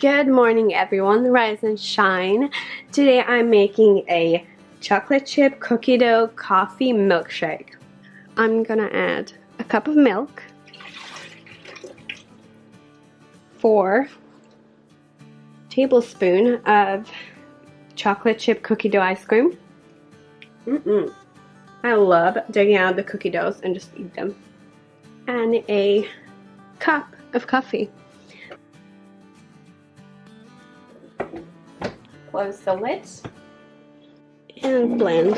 Good morning everyone, rise and shine. Today I'm making a chocolate chip cookie dough coffee milkshake. I'm gonna add a cup of milk, 4 tablespoons of chocolate chip cookie dough ice cream. I love digging out the cookie doughs and just eat them. And a cup of coffee. Close the lid and blend.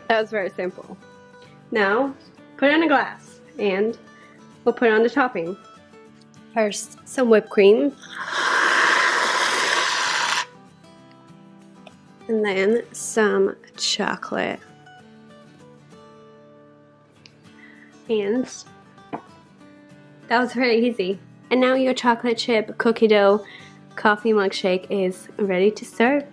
That was very simple. Now, put it in a glass and we'll put on the topping. First, some whipped cream. And then some chocolate. And that was very easy. And now your chocolate chip cookie dough coffee milkshake is ready to serve.